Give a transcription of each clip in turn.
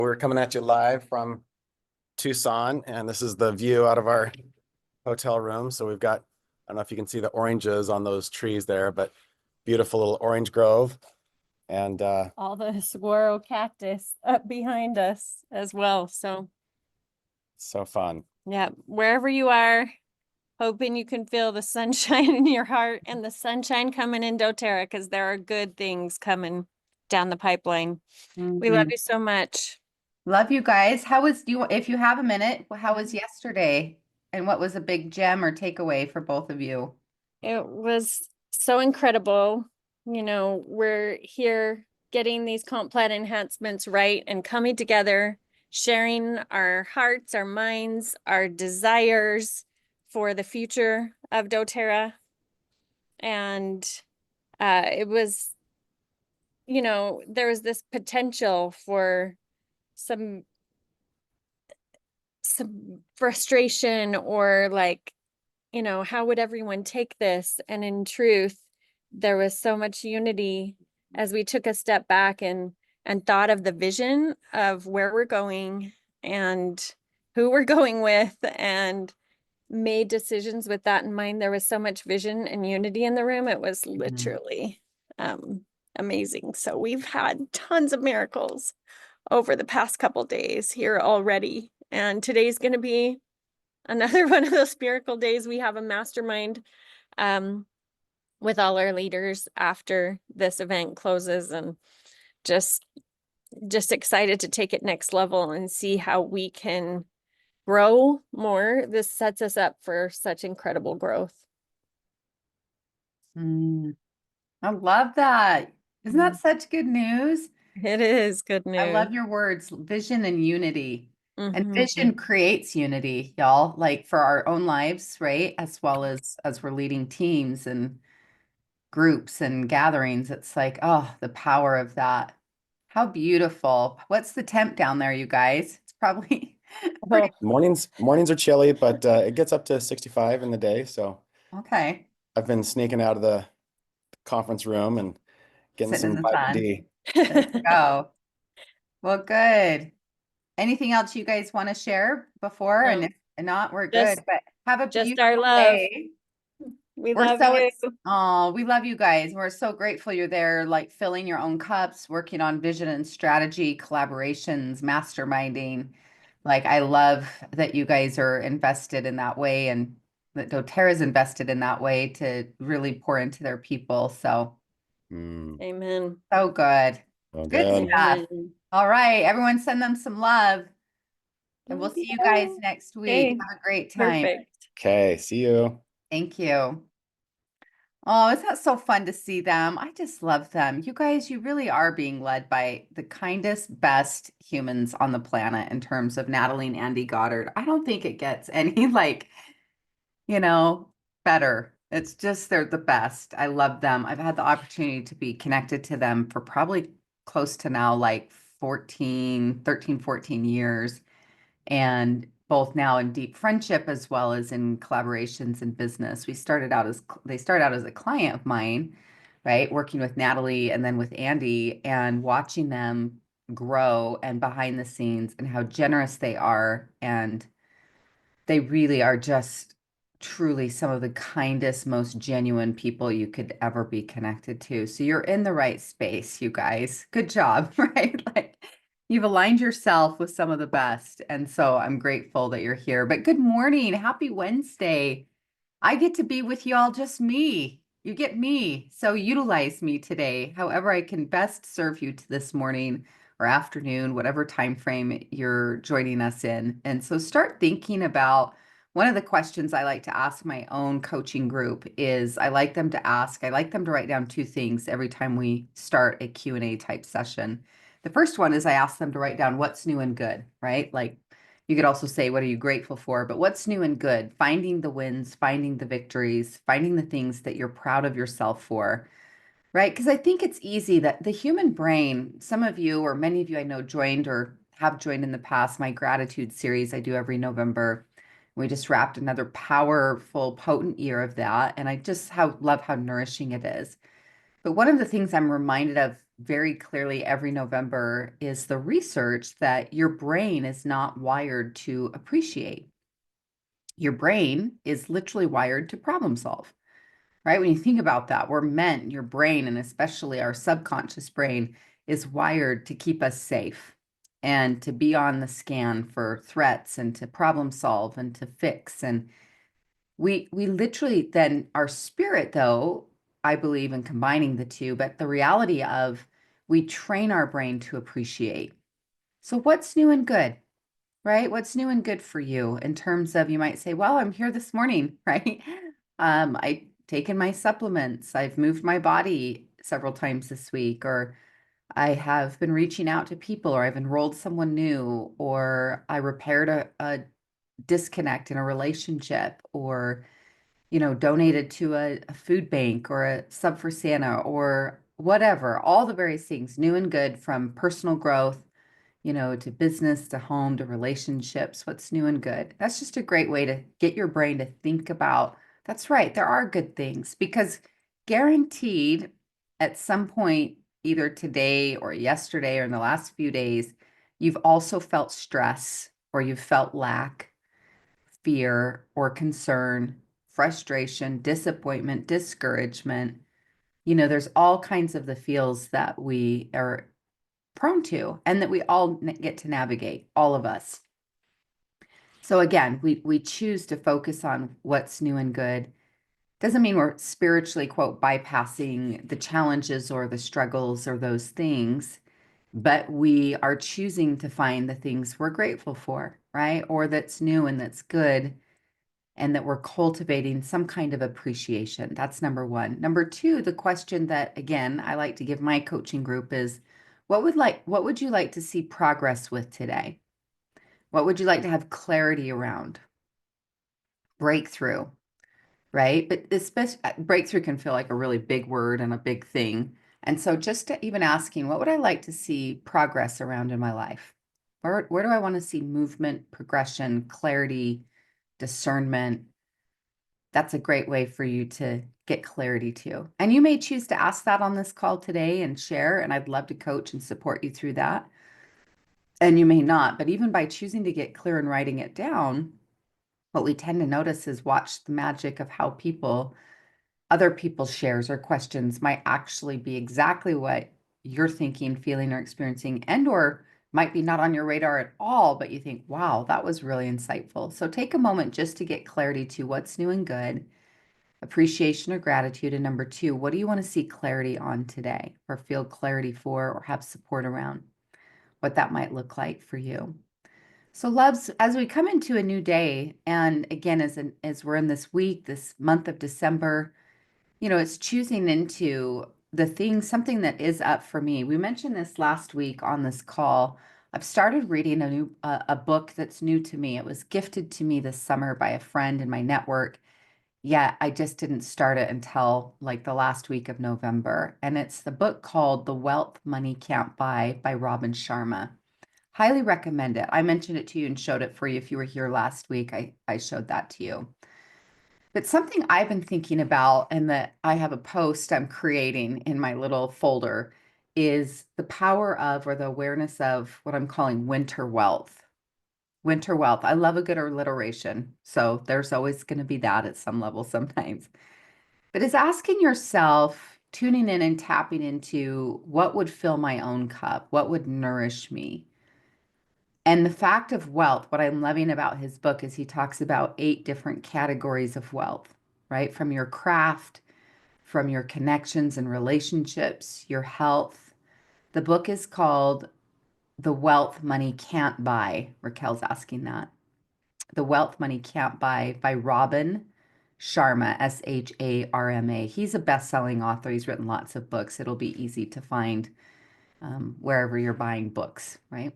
We're coming at you live from Tucson, and this is the view out of our hotel room. So we've got, I don't know if you can see the oranges on those trees there, but beautiful little orange grove. And all the saguaro cactus up behind us as well. So so fun. yeah, wherever you are, hoping you can feel the sunshine in your heart and the sunshine coming in doTERRA, because there are good things coming down the pipeline. We love you so much. Love you guys. How was you, if you have a minute, how was yesterday? And what was a big gem or takeaway for both of you? It was so incredible. You know, we're here getting these comp plan enhancements right and coming together, sharing our hearts, our minds, our desires for the future of doTERRA. And it was, you know, there was this potential for some frustration, or like, you know, how would everyone take this? And in truth, there was so much unity as we took a step back and thought of the vision of where we're going and who we're going with, and made decisions with that in mind. There was so much vision and unity in the room. It was literally amazing. So we've had tons of miracles over the past couple days here already. And today's going to be another one of those miracle days. We have a mastermind with all our leaders after this event closes, and just excited to take it next level and see how we can grow more. This sets us up for such incredible growth. I love that. Isn't that such good news? It is good news. I love your words, vision and unity. And vision creates unity, y'all, like for our own lives, right? As well as we're leading teams and groups and gatherings. It's like, oh, the power of that. How beautiful. What's the temp down there, you guys? It's probably Mornings are chilly, but it gets up to 65 in the day. So okay. I've been sneaking out of the conference room and getting Sitting in some the vitamin sun. D. Let's go. Well, good. Anything else you guys want to share before? No. And if not, we're Just- good. But have a just beautiful our love. day. We We're love so you. oh, we love you guys. We're so grateful you're there, like filling your own cups, working on vision and strategy, collaborations, masterminding. Like, I love that you guys are invested in that way, and that doTERRA is invested in that way to really pour into their people. So, Amen. so good. Oh, Good good. stuff. All right, everyone send them some love. And we'll see you guys Yeah. next week. Okay. Have a great time. Perfect. Okay, see you. Thank you. Oh, isn't that so fun to see them? I just love them. You guys, you really are being led by the kindest, best humans on the planet in terms of Natalie and Andy Goddard. I don't think it gets any like, better. It's just they're the best. I love them. I've had the opportunity to be connected to them for probably close to now like 14 years. And both now in deep friendship as well as in collaborations in business. They started out as a client of mine, right? Working with Natalie and then with Andy, and watching them grow and behind the scenes and how generous they are. And they really are just truly some of the kindest, most genuine people you could ever be connected to. So you're in the right space, you guys. Good job, right? Like, you've aligned yourself with some of the best. And so I'm grateful that you're here. But good morning. Happy Wednesday. I get to be with y'all, just me. You get me. So utilize me today, however I can best serve you to this morning or afternoon, whatever time frame you're joining us in. And so start thinking about one of the questions I like to ask my own coaching group is I like them to write down two things every time we start a Q&A type session. The first one is I ask them to write down what's new and good, right? Like, you could also say, what are you grateful for? But what's new and good? Finding the wins, finding the victories, finding the things that you're proud of yourself for, right? Because I think it's easy that the human brain, some of you or many of you I know joined or have joined in the past, my gratitude series I do every November. We just wrapped another powerful, potent year of that. And I just love how nourishing it is. But one of the things I'm reminded of very clearly every November is the research that your brain is not wired to appreciate. Your brain is literally wired to problem solve, right? When you think about that, we're meant, your brain, and especially our subconscious brain, is wired to keep us safe and to be on the scan for threats and to problem solve and to fix. And we literally then, our spirit, though, I believe in combining the two, but the reality of we train our brain to appreciate. So what's new and good, right? What's new and good for you in terms of, you might say, well, I'm here this morning, right? I taken my supplements. I've moved my body several times this week, or I have been reaching out to people, or I've enrolled someone new, or I repaired a disconnect in a relationship, or donated to a food bank or a Sub for Santa or whatever, all the various things, new and good, from personal growth, to business, to home, to relationships. What's new and good? That's just a great way to get your brain to think about, that's right, there are good things, because guaranteed at some point, either today or yesterday or in the last few days, you've also felt stress, or you've felt lack, fear, or concern, frustration, disappointment, discouragement. There's all kinds of the feels that we are prone to and that we all get to navigate, all of us. So again, we choose to focus on what's new and good. Doesn't mean we're spiritually, quote, bypassing the challenges or the struggles or those things, but we are choosing to find the things we're grateful for, right? Or that's new and that's good, and that we're cultivating some kind of appreciation. That's number one. Number two, the question that, again, I like to give my coaching group is, what would you like to see progress with today? What would you like to have clarity around? Breakthrough, right? But especially breakthrough can feel like a really big word and a big thing. And so just to even asking, what would I like to see progress around in my life? Where do I want to see movement, progression, clarity, discernment? That's a great way for you to get clarity too. And you may choose to ask that on this call today and share, and I'd love to coach and support you through that. And you may not, but even by choosing to get clear and writing it down, what we tend to notice is watch the magic of how other people's shares or questions might actually be exactly what you're thinking, feeling, or experiencing, and or might be not on your radar at all, but you think, wow, that was really insightful. So take a moment just to get clarity to what's new and good, appreciation or gratitude. And number two, what do you want to see clarity on today, or feel clarity for, or have support around what that might look like for you? So loves, as we come into a new day, and again, as we're in this week, this month of December, it's choosing into the thing, something that is up for me. We mentioned this last week on this call. I've started reading a book that's new to me. It was gifted to me this summer by a friend in my network. Yeah, I just didn't start it until like the last week of November. And it's the book called The Wealth Money Can't Buy by Robin Sharma. Highly recommend it. I mentioned it to you and showed it for you. If you were here last week, I showed that to you. But something I've been thinking about, and that I have a post I'm creating in my little folder, is the power of, or the awareness of, what I'm calling winter wealth. Winter wealth. I love a good alliteration. So there's always going to be that at some level sometimes. But it's asking yourself, tuning in and tapping into what would fill my own cup, what would nourish me. And the fact of wealth, what I'm loving about his book is he talks about 8 different categories of wealth, right? From your craft, from your connections and relationships, your health. The book is called The Wealth Money Can't Buy. Raquel's asking that. The Wealth Money Can't Buy by Robin Sharma, Sharma. He's a best-selling author. He's written lots of books. It'll be easy to find wherever you're buying books, right?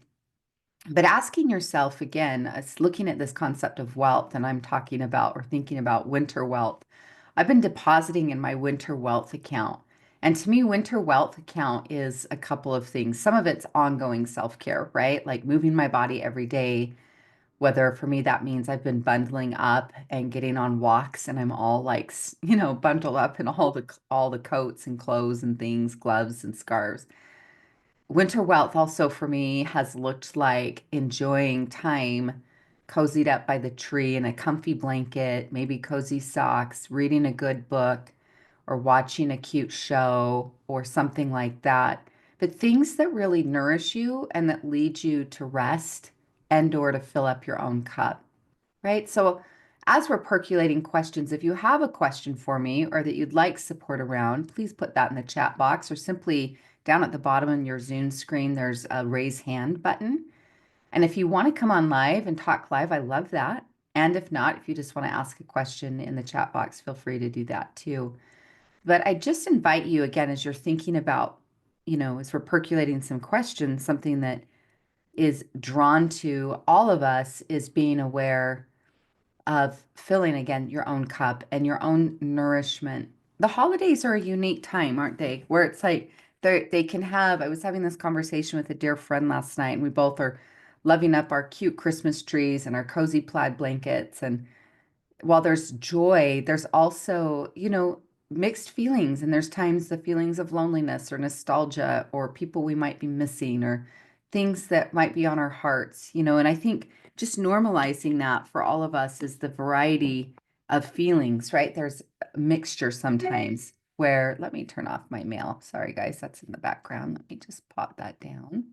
But asking yourself again, looking at this concept of wealth, and I'm talking about or thinking about winter wealth. I've been depositing in my winter wealth account. And to me, winter wealth account is a couple of things. Some of it's ongoing self-care, right? Like moving my body every day, whether for me that means I've been bundling up and getting on walks and I'm all like, bundled up in all the coats and clothes and things, gloves and scarves. winter wealth also for me has looked like enjoying time cozied up by the tree in a comfy blanket, maybe cozy socks, reading a good book, or watching a cute show or something like that. But things that really nourish you and that lead you to rest and or to fill up your own cup, right? So as we're percolating questions, if you have a question for me or that you'd like support around, please put that in the chat box or simply down at the bottom of your Zoom screen, there's a raise hand button. And if you want to come on live and talk live, I love that. And if not, if you just want to ask a question in the chat box, feel free to do that too. But I just invite you again, as you're thinking about, as we're percolating some questions, something that is drawn to all of us is being aware of filling again your own cup and your own nourishment. The holidays are a unique time, aren't they? Where it's like they can have, I was having this conversation with a dear friend last night, and we both are loving up our cute Christmas trees and our cozy plaid blankets. And while there's joy, there's also, mixed feelings. And there's times the feelings of loneliness or nostalgia or people we might be missing or things that might be on our hearts, and I think just normalizing that for all of us is the variety of feelings, right? There's a mixture sometimes where, let me turn off my mail. Sorry, guys, that's in the background. Let me just pop that down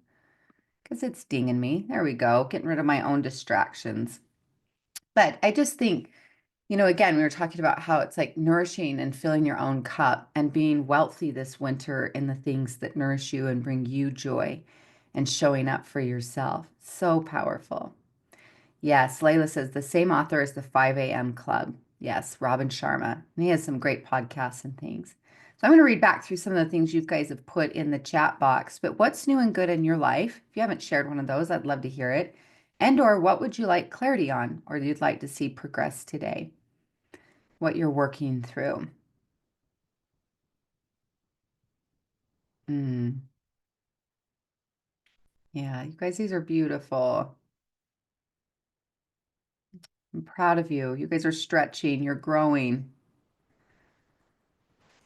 because it's dinging me. There we go. Getting rid of my own distractions. But I just think, again, we were talking about how it's like nourishing and filling your own cup and being wealthy this winter in the things that nourish you and bring you joy and showing up for yourself. So powerful. Yes, Layla says the same author as the 5 a.m. Club. Yes, Robin Sharma. And he has some great podcasts and things. So I'm going to read back through some of the things you guys have put in the chat box. But what's new and good in your life? If you haven't shared one of those, I'd love to hear it. And or what would you like clarity on or you'd like to see progress today? What you're working through. Mm. Yeah, you guys, these are beautiful. I'm proud of you. You guys are stretching, you're growing,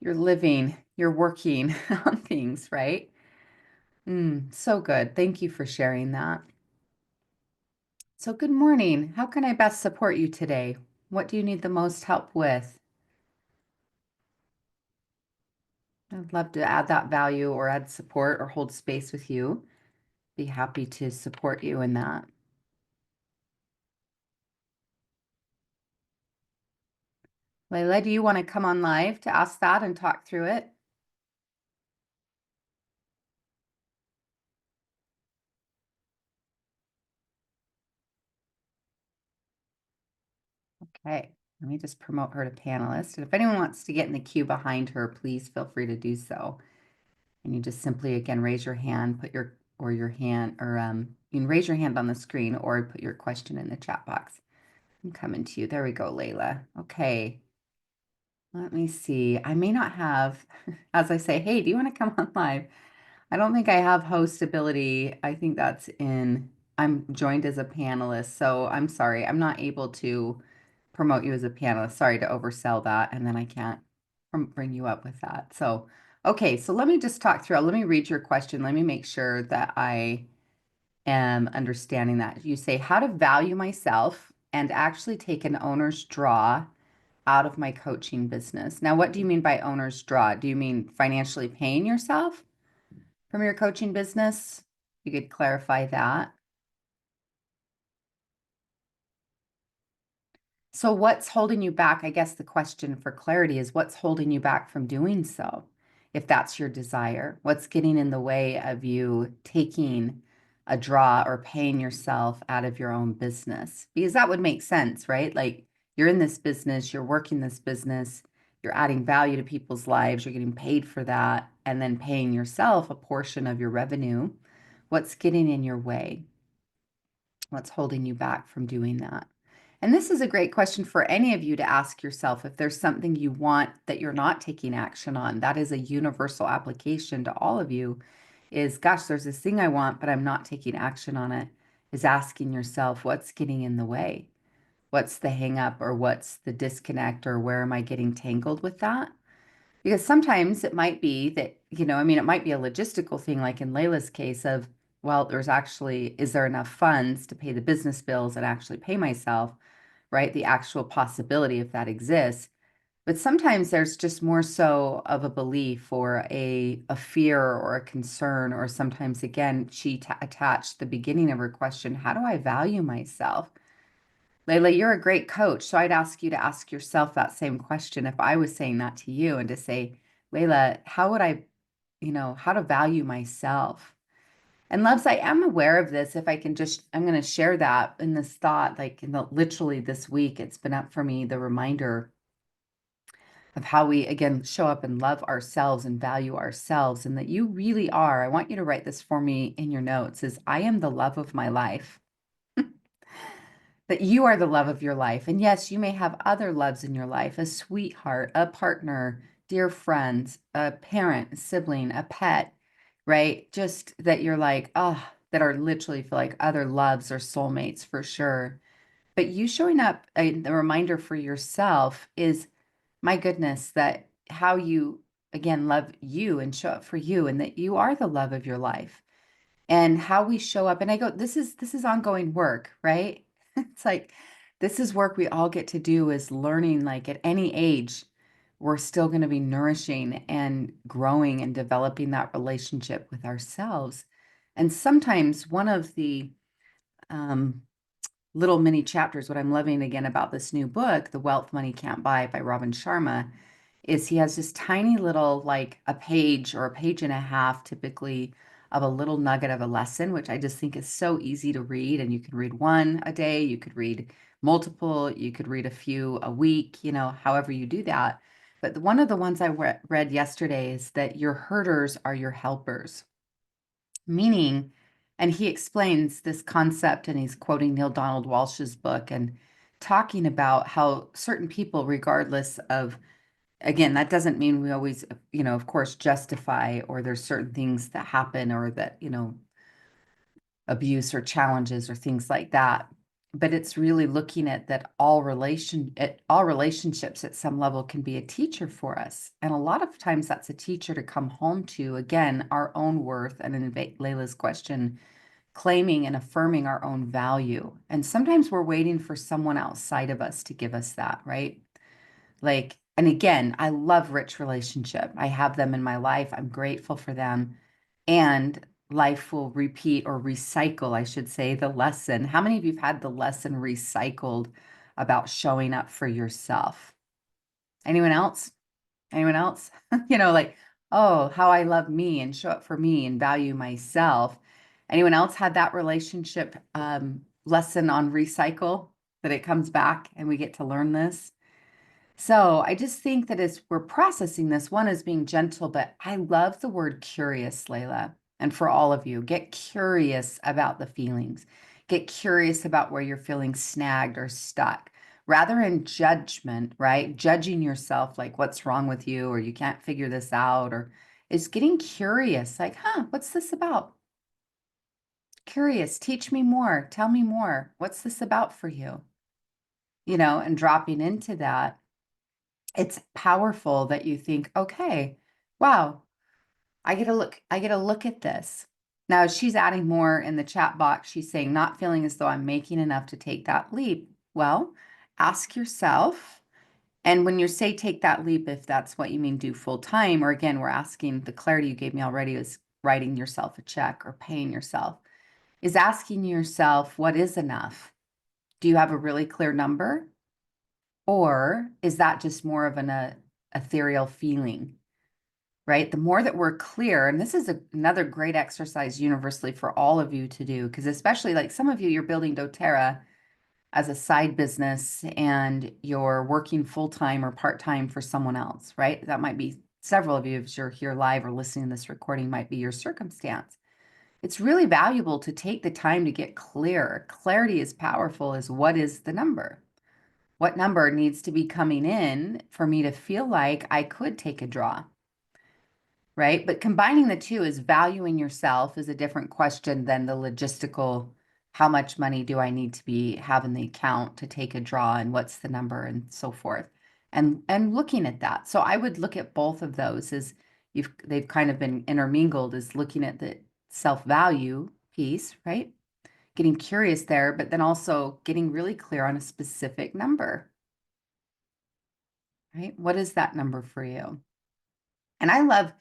you're living, you're working on things, right? So good. Thank you for sharing that. So good morning. How can I best support you today? What do you need the most help with? I'd love to add that value or add support or hold space with you. Be happy to support you in that. Layla, do you want to come on live to ask that and talk through it? Okay, let me just promote her to panelist. And if anyone wants to get in the queue behind her, please feel free to do so. And you just simply, again, raise your hand, you can raise your hand on the screen or put your question in the chat box. I'm coming to you. There we go, Layla. Okay. Let me see. I may not have, as I say, hey, do you want to come on live? I don't think I have host ability. I think I'm joined as a panelist. So I'm sorry. I'm not able to promote you as a panelist. Sorry to oversell that. And then I can't bring you up with that. So, okay. So let me just talk through. Let me read your question. Let me make sure that I am understanding that. You say, how to value myself and actually take an owner's draw out of my coaching business. Now, what do you mean by owner's draw? Do you mean financially paying yourself from your coaching business? You could clarify that. So what's holding you back? I guess the question for clarity is what's holding you back from doing so? If that's your desire, what's getting in the way of you taking a draw or paying yourself out of your own business? Because that would make sense, right? Like you're in this business, you're working this business, you're adding value to people's lives, you're getting paid for that, and then paying yourself a portion of your revenue. What's getting in your way? What's holding you back from doing that? And this is a great question for any of you to ask yourself if there's something you want that you're not taking action on. That is a universal application to all of you is, gosh, there's this thing I want, but I'm not taking action on it, is asking yourself, what's getting in the way? What's the hang up or what's the disconnect or where am I getting tangled with that? Because sometimes it might be that, I mean, it might be a logistical thing, like in Layla's case of, well, is there enough funds to pay the business bills and actually pay myself, right? The actual possibility if that exists. But sometimes there's just more so of a belief or a fear or a concern, or sometimes again, she attached the beginning of her question, how do I value myself? Layla, you're a great coach. So I'd ask you to ask yourself that same question if I was saying that to you, and to say, Layla, how would I, how to value myself? And loves, I am aware of this. If I can just, I'm going to share that in this thought, like literally this week, it's been up for me, the reminder of how we, again, show up and love ourselves and value ourselves. And that you really are, I want you to write this for me in your notes, is I am the love of my life. That you are the love of your life. And yes, you may have other loves in your life, a sweetheart, a partner, dear friends, a parent, a sibling, a pet, right? Just that you're like, that are literally feel like other loves or soulmates for sure. But you showing up, the reminder for yourself is, my goodness, that how you, again, love you and show up for you, and that you are the love of your life. And how we show up. And I go, this is ongoing work, right? It's like, this is work we all get to do, is learning, like at any age, we're still going to be nourishing and growing and developing that relationship with ourselves. And sometimes one of the little mini chapters, what I'm loving again about this new book, The Wealth Money Can't Buy by Robin Sharma, is he has this tiny little, like a page or a page and a half typically, of a little nugget of a lesson, which I just think is so easy to read. And you can read one a day, you could read multiple, you could read a few a week, however you do that. But one of the ones I read yesterday is that your herders are your helpers. Meaning, and he explains this concept, and he's quoting Neil Donald Walsh's book and talking about how certain people, regardless of, again, that doesn't mean we always, of course, justify, or there's certain things that happen, or that, abuse or challenges or things like that. But it's really looking at that all relationships at some level can be a teacher for us. And a lot of times that's a teacher to come home to, again, our own worth. And in Layla's question, claiming and affirming our own value. And sometimes we're waiting for someone outside of us to give us that, right? Like, and again, I love rich relationship. I have them in my life. I'm grateful for them. And life will repeat, or recycle, I should say, the lesson. How many of you have had the lesson recycled about showing up for yourself? Anyone else? Anyone else? Like, oh, how I love me and show up for me and value myself. Anyone else had that relationship lesson on recycle, that it comes back and we get to learn this? So I just think that as we're processing this, one is being gentle, but I love the word curious, Layla. And for all of you, get curious about the feelings. Get curious about where you're feeling snagged or stuck, rather than judgment, right? Judging yourself, like what's wrong with you, or you can't figure this out, or is getting curious, like, what's this about? Curious, teach me more, tell me more. What's this about for you? And dropping into that. It's powerful that you think, okay, wow, I get to look at this. Now, she's adding more in the chat box. She's saying, not feeling as though I'm making enough to take that leap. Well, ask yourself. And when you say take that leap, if that's what you mean, do full time, or again, we're asking, the clarity you gave me already is writing yourself a check or paying yourself, is asking yourself, what is enough? Do you have a really clear number? Or is that just more of an ethereal feeling, right? The more that we're clear, and this is another great exercise universally for all of you to do, because especially like some of you, you're building doTERRA as a side business and you're working full-time or part-time for someone else, right? That might be several of you, if you're here live or listening to this recording, might be your circumstance. It's really valuable to take the time to get clear. Clarity is powerful. Is what is the number? What number needs to be coming in for me to feel like I could take a draw, right? But combining the two is valuing yourself is a different question than the logistical, how much money do I need to have in the account to take a draw, and what's the number and so forth. and looking at that. So I would look at both of those as they've kind of been intermingled, is looking at the self-value piece, right? Getting curious there, but then also getting really clear on a specific number, right? What is that number for you? And I love,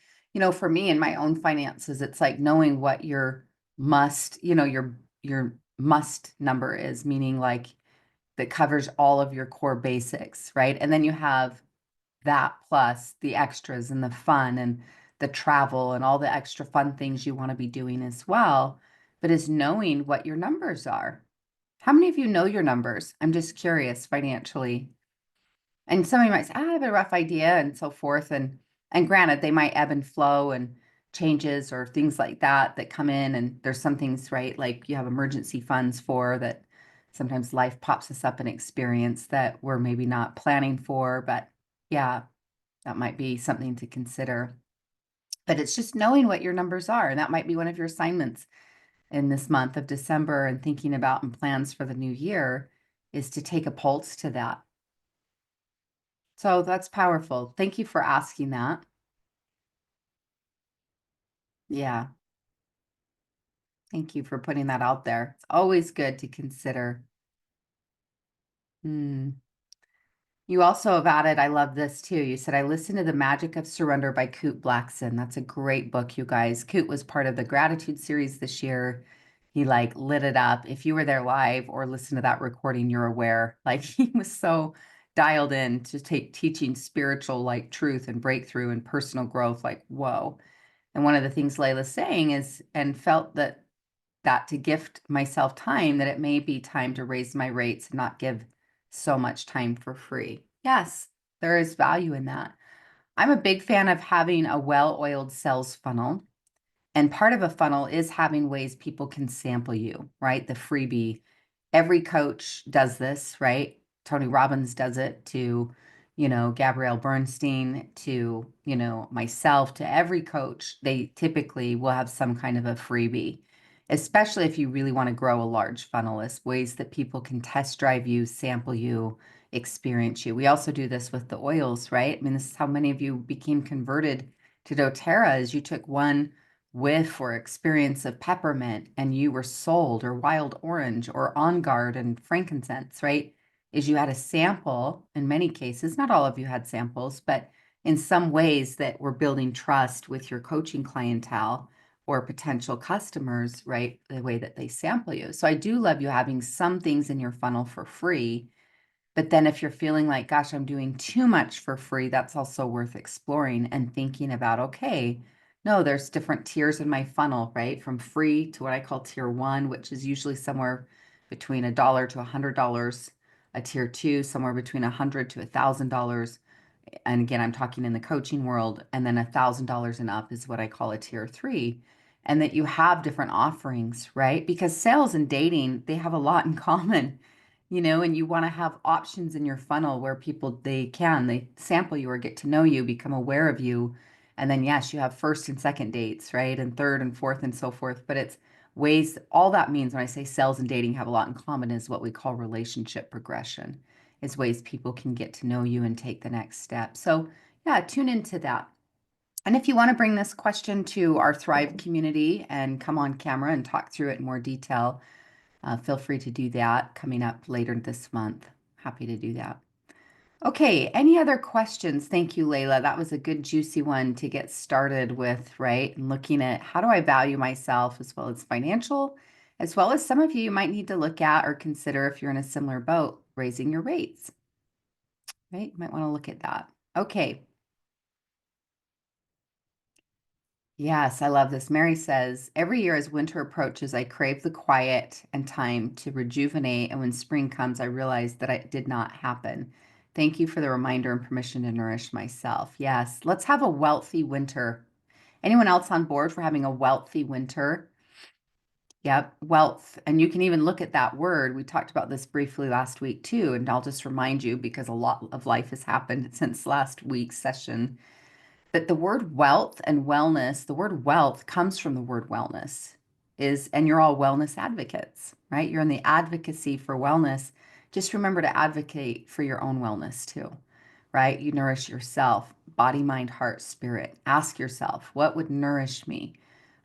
for me in my own finances, it's like knowing what your must, your must number is, meaning like that covers all of your core basics, right? And then you have that plus the extras and the fun and the travel and all the extra fun things you want to be doing as well. But is knowing what your numbers are. How many of you know your numbers? I'm just curious financially. And some of you might say, I have a rough idea and so forth. And granted, they might ebb and flow and changes or things like that that come in. And there's some things, right? Like you have emergency funds for that sometimes life pops us up an experience that we're maybe not planning for. But yeah, that might be something to consider. But it's just knowing what your numbers are. And that might be one of your assignments in this month of December and thinking about and plans for the new year is to take a pulse to that. So that's powerful. Thank you for asking that. Yeah. Thank you for putting that out there. It's always good to consider. You also have added, I love this too. You said, I listened to The Magic of Surrender by Coot Blackson. That's a great book, you guys. Coot was part of the gratitude series this year. He like lit it up. If you were there live or listened to that recording, you're aware. Like he was so dialed in to teaching spiritual like truth and breakthrough and personal growth. Like, whoa. And one of the things Layla's saying is, and felt that to gift myself time, that it may be time to raise my rates and not give so much time for free. Yes, there is value in that. I'm a big fan of having a well-oiled sales funnel. And part of a funnel is having ways people can sample you, right? The freebie. Every coach does this, right? Tony Robbins does it to, Gabrielle Bernstein, to, myself, to every coach. They typically will have some kind of a freebie, especially if you really want to grow a large funnel, as ways that people can test drive you, sample you, experience you. We also do this with the oils, right? I mean, this is how many of you became converted to doTERRA, is you took one whiff or experience of peppermint and you were sold, or wild orange or on guard and frankincense, right? Is you had a sample in many cases, not all of you had samples, but in some ways that were building trust with your coaching clientele or potential customers, right? The way that they sample you. So I do love you having some things in your funnel for free. But then if you're feeling like, gosh, I'm doing too much for free, that's also worth exploring and thinking about, okay, no, there's different tiers in my funnel, right? From free to what I call tier 1, which is usually somewhere between $1 to $100. A tier 2, somewhere between $100 to $1,000. And again, I'm talking in the coaching world. And then $1,000 and up is what I call a tier 3. And that you have different offerings, right? Because sales and dating, they have a lot in common. And you want to have options in your funnel where people, they sample you or get to know you, become aware of you. And then, yes, you have first and second dates, right? And third and fourth and so forth. But it's ways, all that means when I say sales and dating have a lot in common is what we call relationship progression, is ways people can get to know you and take the next step. So yeah, tune into that. And if you want to bring this question to our Thrive community and come on camera and talk through it in more detail, feel free to do that coming up later this month. Happy to do that. Okay, any other questions? Thank you, Layla. That was a good, juicy one to get started with, right? And looking at how do I value myself, as well as financial, as well as some of you might need to look at or consider, if you're in a similar boat, raising your rates, right? You might want to look at that. Okay. Yes, I love this. Mary says, every year as winter approaches, I crave the quiet and time to rejuvenate. And when spring comes, I realize that it did not happen. Thank you for the reminder and permission to nourish myself. Yes, let's have a wealthy winter. Anyone else on board for having a wealthy winter? Yep, wealth. And you can even look at that word. We talked about this briefly last week too. And I'll just remind you, because a lot of life has happened since last week's session. But the word wealth and wellness, the word wealth comes from the word wellness, and you're all wellness advocates, right? You're in the advocacy for wellness. Just remember to advocate for your own wellness too, right? You nourish yourself, body, mind, heart, spirit. Ask yourself, what would nourish me?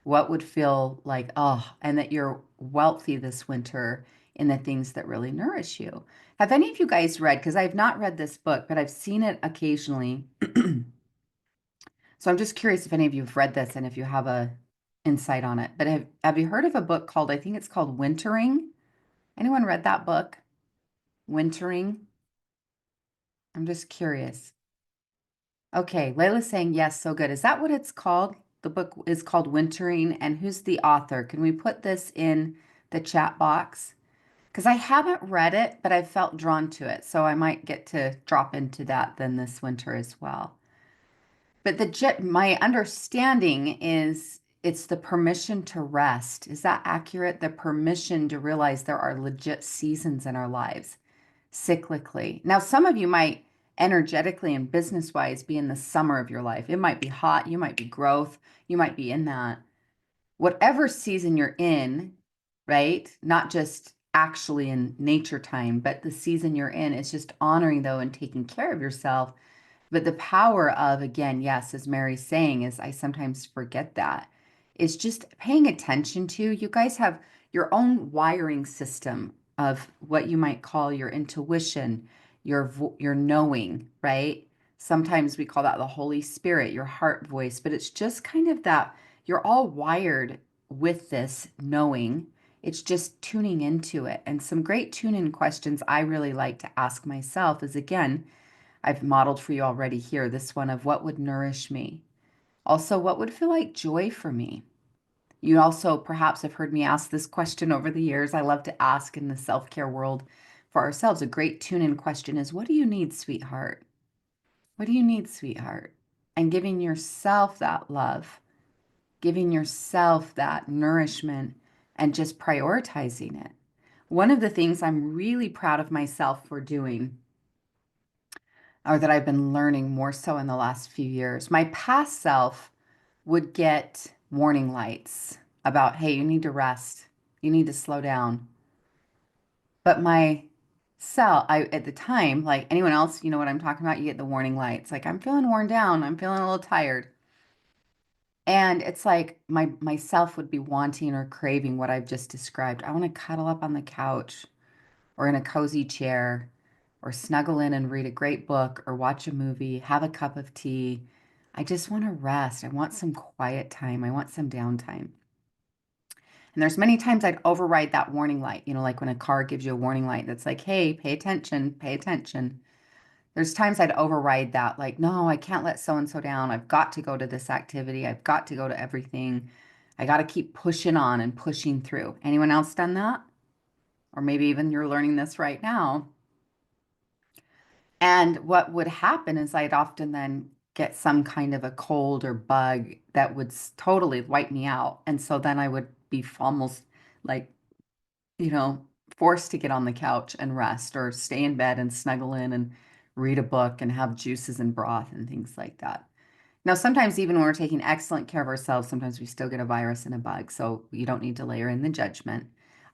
What would feel like, oh, and that you're wealthy this winter in the things that really nourish you. Have any of you guys read, because I've not read this book, but I've seen it occasionally. So I'm just curious if any of you have read this and if you have a insight on it. But have you heard of a book called, I think it's called Wintering? Anyone read that book? Wintering? I'm just curious. Okay, Layla's saying yes, so good. Is that what it's called? The book is called Wintering, and who's the author? Can we put this in the chat box? Because I haven't read it, but I've felt drawn to it, so I might get to drop into that then this winter as well. But my understanding is it's the permission to rest. Is that accurate? The permission to realize there are legit seasons in our lives, cyclically. Now, some of you might energetically and business-wise be in the summer of your life. It might be hot, you might be growth, you might be in that. Whatever season you're in, right? Not just actually in nature time, but the season you're in is just honoring though and taking care of yourself. But the power of, again, yes, as Mary's saying, is I sometimes forget that, is just paying attention to, you guys have your own wiring system of what you might call your intuition, your knowing, right? Sometimes we call that the Holy Spirit, your heart voice, but it's just kind of that you're all wired with this knowing. It's just tuning into it. And some great tune-in questions I really like to ask myself is, again, I've modeled for you already here, this one of what would nourish me. Also, what would feel like joy for me? You also perhaps have heard me ask this question over the years. I love to ask in the self-care world for ourselves. A great tune-in question is, what do you need, sweetheart? What do you need, sweetheart? And giving yourself that love, giving yourself that nourishment, and just prioritizing it. One of the things I'm really proud of myself for doing, or that I've been learning more so in the last few years, my past self would get warning lights about, hey, you need to rest, you need to slow down. But my self, at the time, like anyone else, you know what I'm talking about? You get the warning lights, like I'm feeling worn down, I'm feeling a little tired. And it's like myself would be wanting or craving what I've just described. I want to cuddle up on the couch or in a cozy chair or snuggle in and read a great book or watch a movie, have a cup of tea. I just want to rest. I want some quiet time. I want some downtime. And there's many times I'd override that warning light, you know, like when a car gives you a warning light that's like, hey, pay attention, pay attention. There's times I'd override that, like, no, I can't let so-and-so down. I've got to go to this activity. I've got to go to everything. I got to keep pushing on and pushing through. Anyone else done that? Or maybe even you're learning this right now. And what would happen is I'd often then get some kind of a cold or bug that would totally wipe me out. And so then I would be almost like, you know, forced to get on the couch and rest or stay in bed and snuggle in and read a book and have juices and broth and things like that. Now, sometimes even when we're taking excellent care of ourselves, sometimes we still get a virus and a bug. So you don't need to layer in the judgment.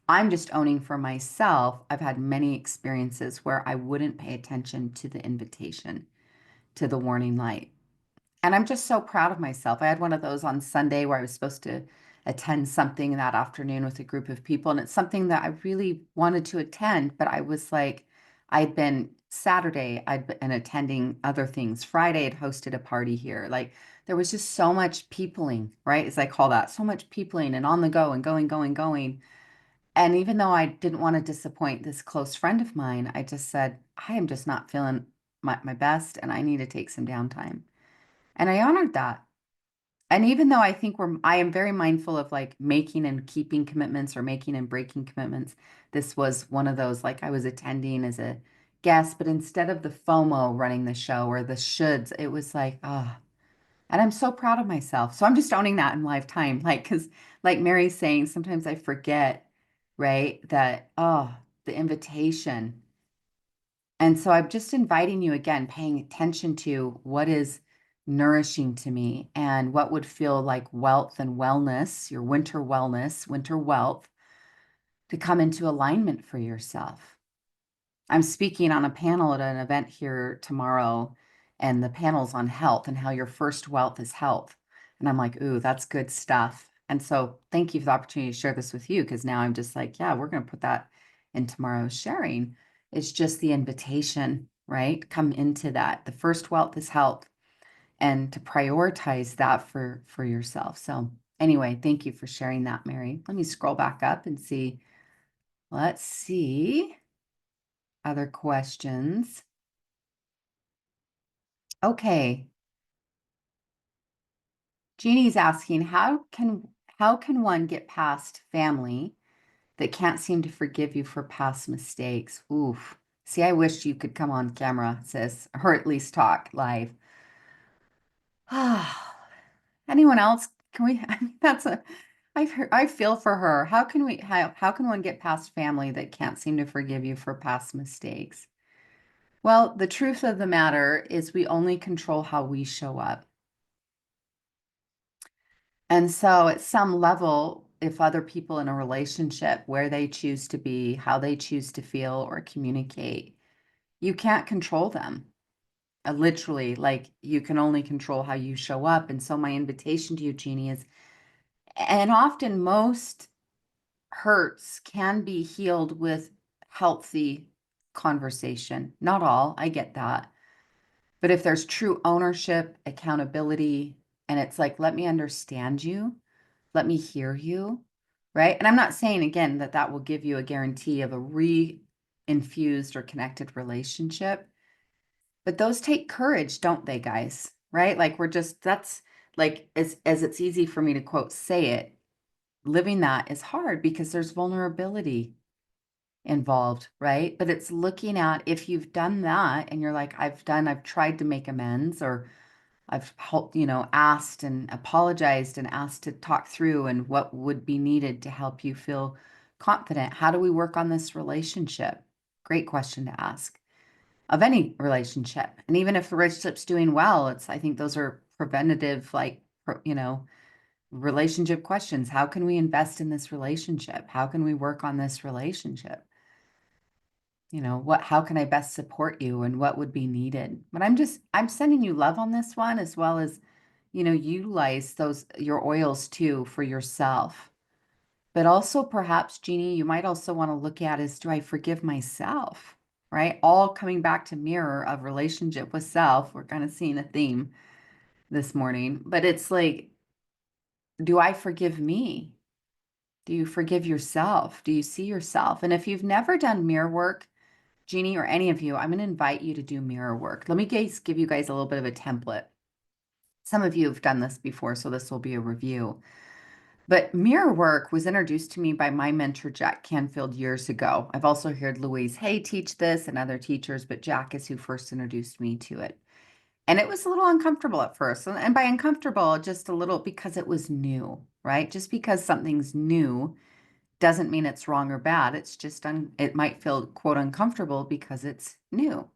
I'm just owning for myself. I've had many experiences where I wouldn't pay attention to the invitation, to the warning light. And I'm just so proud of myself. I had one of those on Sunday where I was supposed to attend something that afternoon with a group of people. And it's something that I really wanted to attend, but I was like, Saturday, I'd been attending other things. Friday, I'd hosted a party here. Like there was just so much peopling, right? As I call that, so much peopling and on the go and going, going, going. And even though I didn't want to disappoint this close friend of mine, I just said, I am just not feeling my best and I need to take some downtime. And I honored that. And even though I think I am very mindful of like making and keeping commitments or making and breaking commitments, this was one of those, like I was attending as a guest, but instead of the FOMO running the show or the shoulds, it was like, oh, and I'm so proud of myself. So I'm just owning that in lifetime. Like, because like Mary's saying, sometimes I forget, right, that, oh, the invitation. And so I'm just inviting you again, paying attention to what is nourishing to me and what would feel like wealth and wellness, your winter wellness, winter wealth, to come into alignment for yourself. I'm speaking on a panel at an event here tomorrow and the panels on health and how your first wealth is health. And I'm like, ooh, that's good stuff. And so thank you for the opportunity to share this with you, because now I'm just like, yeah, we're going to put that in tomorrow's sharing. It's just the invitation, right? Come into that. The first wealth is health, and to prioritize that for yourself. So anyway, thank you for sharing that, Mary. Let me scroll back up and see. Let's see other questions. Okay. Jeannie's asking, how can one get past family that can't seem to forgive you for past mistakes? Oof. See, I wish you could come on camera, sis, or at least talk live. Anyone else? Can we, I mean, I feel for her. How can one get past family that can't seem to forgive you for past mistakes? Well, the truth of the matter is we only control how we show up. And so at some level, if other people in a relationship, where they choose to be, how they choose to feel or communicate, you can't control them. Literally, like you can only control how you show up. And so my invitation to you, Jeannie, is, and often most hurts can be healed with healthy conversation. Not all, I get that. But if there's true ownership, accountability, and it's like, let me understand you, let me hear you, right? And I'm not saying again that that will give you a guarantee of a re-infused or connected relationship, but those take courage, don't they, guys? Right? Like that's like as it's easy for me to quote say it, living that is hard because there's vulnerability involved, right? But it's looking at if you've done that and you're like, I've tried to make amends, or I've helped, asked and apologized and asked to talk through and what would be needed to help you feel confident. How do we work on this relationship? Great question to ask of any relationship. And even if the relationship's doing well, I think those are preventative, like, relationship questions. How can we invest in this relationship? How can we work on this relationship? How can I best support you and what would be needed? But I'm sending you love on this one, as well as, utilize your oils too for yourself. But also perhaps, Jeannie, you might also want to look at is, do I forgive myself? Right? All coming back to mirror of relationship with self. We're kind of seeing a theme this morning, but it's like, do I forgive me? Do you forgive yourself? Do you see yourself? And if you've never done mirror work, Jeannie, or any of you, I'm going to invite you to do mirror work. Let me give you guys a little bit of a template. Some of you have done this before, so this will be a review. But mirror work was introduced to me by my mentor, Jack Canfield, years ago. I've also heard Louise Hay teach this and other teachers, but Jack is who first introduced me to it. And it was a little uncomfortable at first. And by uncomfortable, just a little because it was new, right? Just because something's new doesn't mean it's wrong or bad. It's just, it might feel, quote, uncomfortable because it's new.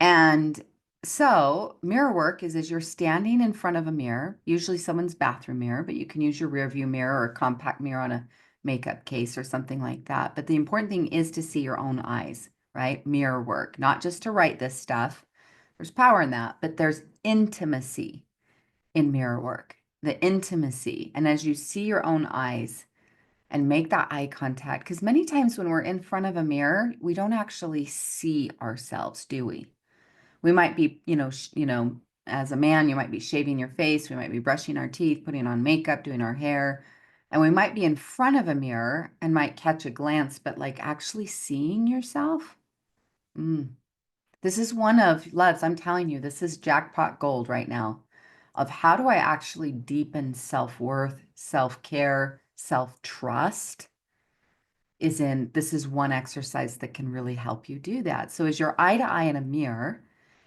And so mirror work is as you're standing in front of a mirror, usually someone's bathroom mirror, but you can use your rear view mirror or a compact mirror on a makeup case or something like that. But the important thing is to see your own eyes, right? Mirror work, not just to write this stuff. There's power in that, but there's intimacy in mirror work, the intimacy. And as you see your own eyes and make that eye contact, because many times when we're in front of a mirror, we don't actually see ourselves, do we? We might be, as a man, you might be shaving your face. We might be brushing our teeth, putting on makeup, doing our hair. And we might be in front of a mirror and might catch a glance, but like actually seeing yourself. This is one of, loves, I'm telling you, this is jackpot gold right now of how do I actually deepen self-worth, self-care, self-trust. This is one exercise that can really help you do that. So as you're eye to eye in a mirror,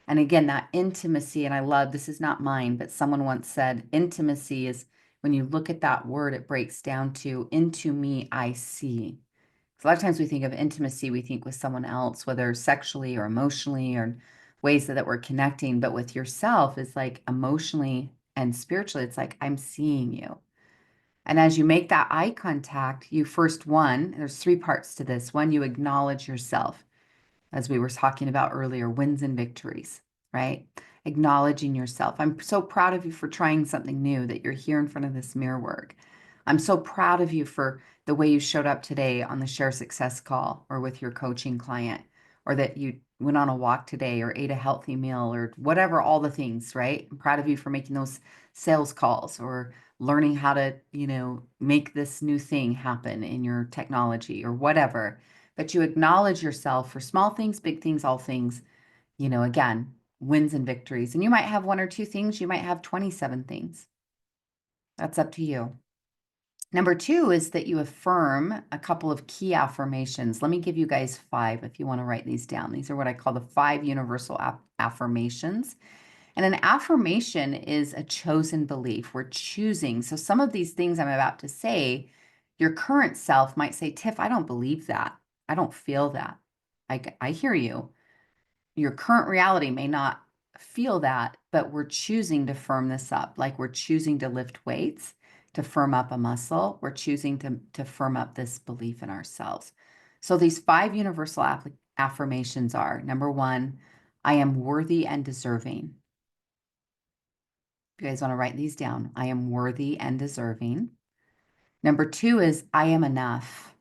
and again, that intimacy, and I love, this is not mine, but someone once said, intimacy is when you look at that word, it breaks down to into me, I see. So a lot of times we think of intimacy, we think with someone else, whether sexually or emotionally or ways that we're connecting, but with yourself is like emotionally and spiritually, it's like, I'm seeing you. And as you make that eye contact, there's three parts to this. One, you acknowledge yourself, as we were talking about earlier, wins and victories. right? Acknowledging yourself. I'm so proud of you for trying something new, that you're here in front of this mirror work. I'm so proud of you for the way you showed up today on the Share Success call or with your coaching client, or that you went on a walk today or ate a healthy meal or whatever, all the things, right? I'm proud of you for making those sales calls or learning how to, make this new thing happen in your technology or whatever. But you acknowledge yourself for small things, big things, all things, again, wins and victories. And you might have one or two things, you might have 27 things. That's up to you. Number 2 is that you affirm a couple of key affirmations. Let me give you guys 5 if you want to write these down. These are what I call the 5 universal affirmations. And an affirmation is a chosen belief. We're choosing. So some of these things I'm about to say, your current self might say, Tiff, I don't believe that. I don't feel that. I hear you. Your current reality may not feel that, but we're choosing to firm this up. Like we're choosing to lift weights, to firm up a muscle. We're choosing to firm up this belief in ourselves. So these 5 universal affirmations are, number 1, I am worthy and deserving. If you guys want to write these down, I am worthy and deserving. Number 2 is I am enough.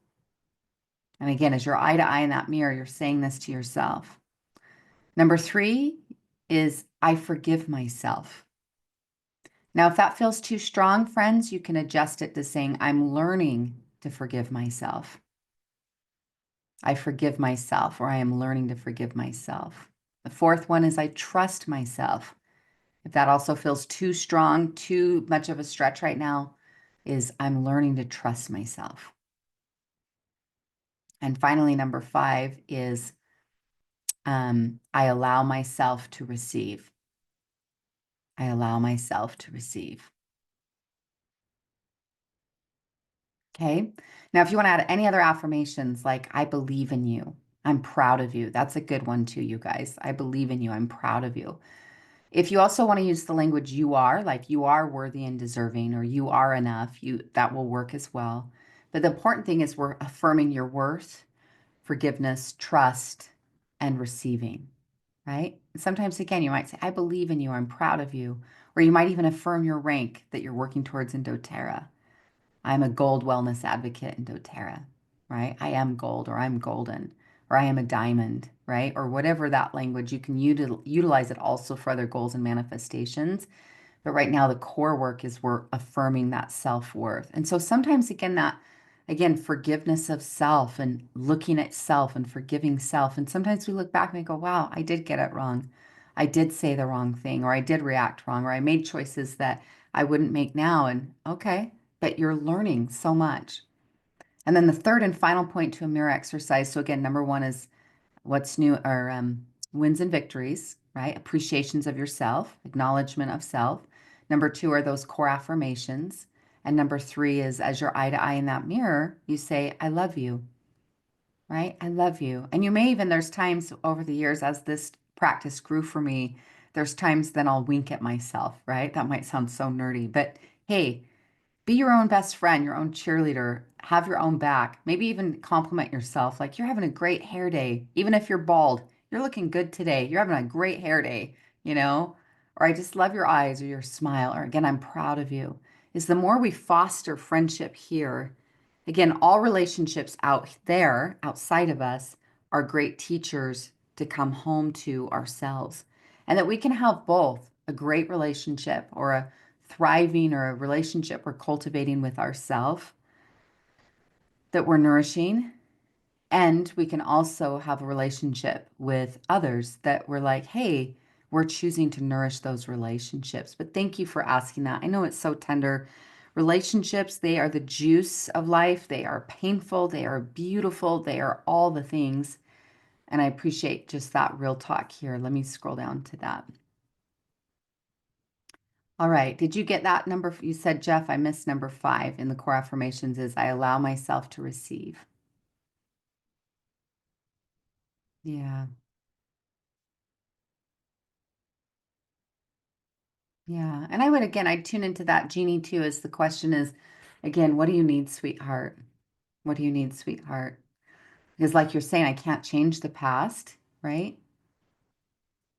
And again, as you're eye to eye in that mirror, you're saying this to yourself. Number 3 is I forgive myself. Now, if that feels too strong, friends, you can adjust it to saying I'm learning to forgive myself. I forgive myself, or I am learning to forgive myself. The 4th one is I trust myself. If that also feels too strong, too much of a stretch right now, is I'm learning to trust myself. And finally, number 5 is I allow myself to receive. I allow myself to receive. Okay. Now, if you want to add any other affirmations, like I believe in you, I'm proud of you. That's a good one too, you guys. I believe in you. I'm proud of you. If you also want to use the language you are, like you are worthy and deserving, or you are enough, that will work as well. But the important thing is we're affirming your worth, forgiveness, trust, and receiving, right? Sometimes, again, you might say, I believe in you. I'm proud of you. Or you might even affirm your rank that you're working towards in doTERRA. I'm a gold wellness advocate in doTERRA, right? I am gold, or I'm golden, or I am a diamond, right? Or whatever that language, you can utilize it also for other goals and manifestations. But right now, the core work is we're affirming that self-worth. And so sometimes, again, forgiveness of self and looking at self and forgiving self. And sometimes we look back and we go, wow, I did get it wrong. I did say the wrong thing, or I did react wrong, or I made choices that I wouldn't make now. And okay, but you're learning so much. And then the third and final point to a mirror exercise. So again, number 1 is what's new, or wins and victories, right? Appreciations of yourself, acknowledgement of self. Number 2 are those core affirmations. And number 3 is as you're eye to eye in that mirror, you say, I love you, right? I love you. And you may even, there's times over the years as this practice grew for me, there's times then I'll wink at myself, right? That might sound so nerdy, but hey, be your own best friend, your own cheerleader, have your own back, maybe even compliment yourself. Like you're having a great hair day. Even if you're bald, you're looking good today. You're having a great hair day, Or I just love your eyes or your smile. Or again, I'm proud of you. Is the more we foster friendship here, again, all relationships out there, outside of us, are great teachers to come home to ourselves. And that we can have both a great relationship or a thriving or a relationship we're cultivating with ourselves that we're nourishing. And we can also have a relationship with others that we're like, hey, we're choosing to nourish those relationships. But thank you for asking that. I know it's so tender. Relationships, they are the juice of life. They are painful. They are beautiful. They are all the things. And I appreciate just that real talk here. Let me scroll down to that. All right. Did you get that number? You said, Jeff, I missed number 5 in the core affirmations is I allow myself to receive. Yeah. Yeah. And I'd tune into that, Jeannie, too, as the question is, again, what do you need, sweetheart? What do you need, sweetheart? Because like you're saying, I can't change the past, right?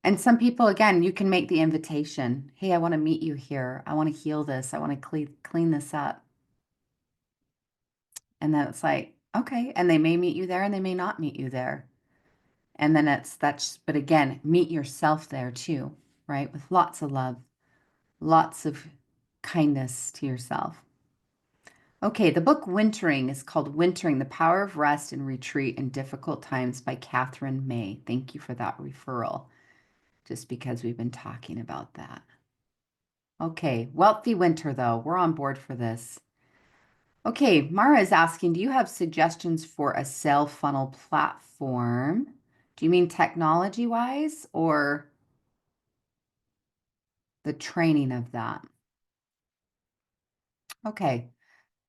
And some people, again, you can make the invitation. Hey, I want to meet you here. I want to heal this. I want to clean this up. And then it's like, okay. And they may meet you there and they may not meet you there. And then but again, meet yourself there too, right? With lots of love, lots of kindness to yourself. Okay, the book Wintering is called Wintering, The Power of Rest and Retreat in Difficult Times by Catherine May. Thank you for that referral, just because we've been talking about that. Okay, wealthy winter though, we're on board for this. Okay, Mara is asking, do you have suggestions for a sale funnel platform? Do you mean technology-wise or the training of that? Okay,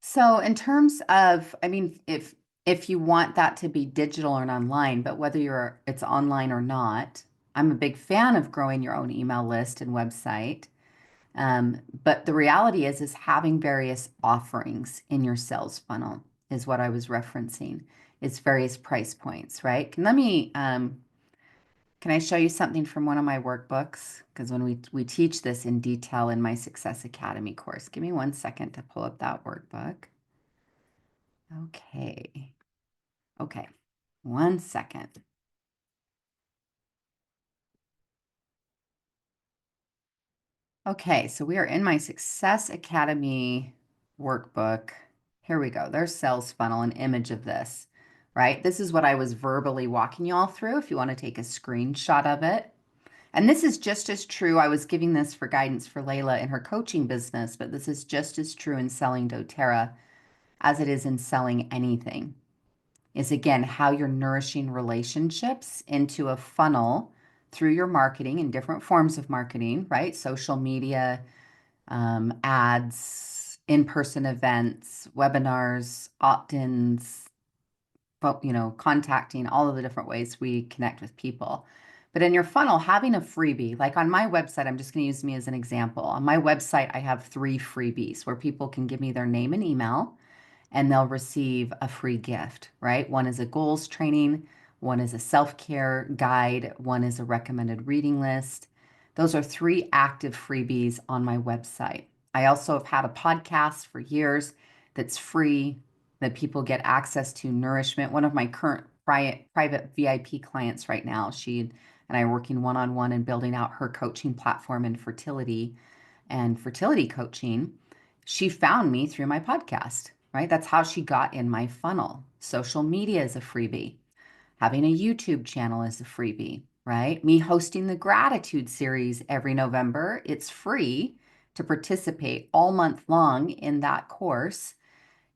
so in terms of, I mean, if you want that to be digital or online, but whether it's online or not, I'm a big fan of growing your own email list and website. But the reality is having various offerings in your sales funnel is what I was referencing. It's various price points, right? Can I show you something from one of my workbooks? Because when we teach this in detail in my Success Academy course. Give me 1 second to pull up that workbook. Okay. Okay. 1 second. Okay, so we are in my Success Academy workbook. Here we go. There's sales funnel, an image of this, right? This is what I was verbally walking you all through if you want to take a screenshot of it. And this is just as true. I was giving this for guidance for Layla in her coaching business, but this is just as true in selling doTERRA as it is in selling anything. Is again, how you're nourishing relationships into a funnel through your marketing and different forms of marketing, right? Social media, ads, in-person events, webinars, opt-ins, contacting, all of the different ways we connect with people. But in your funnel, having a freebie, like on my website, I'm just going to use me as an example. On my website, I have 3 freebies where people can give me their name and email and they'll receive a free gift, right? One is a goals training, one is a self-care guide, one is a recommended reading list. Those are 3 active freebies on my website. I also have had a podcast for years that's free that people get access to, Nourishment. One of my current private VIP clients right now, she and I are working one-on-one and building out her coaching platform in fertility and fertility coaching. She found me through my podcast, right? That's how she got in my funnel. Social media is a freebie. Having a YouTube channel is a freebie, right? Me hosting the gratitude series every November, it's free to participate all month long in that course,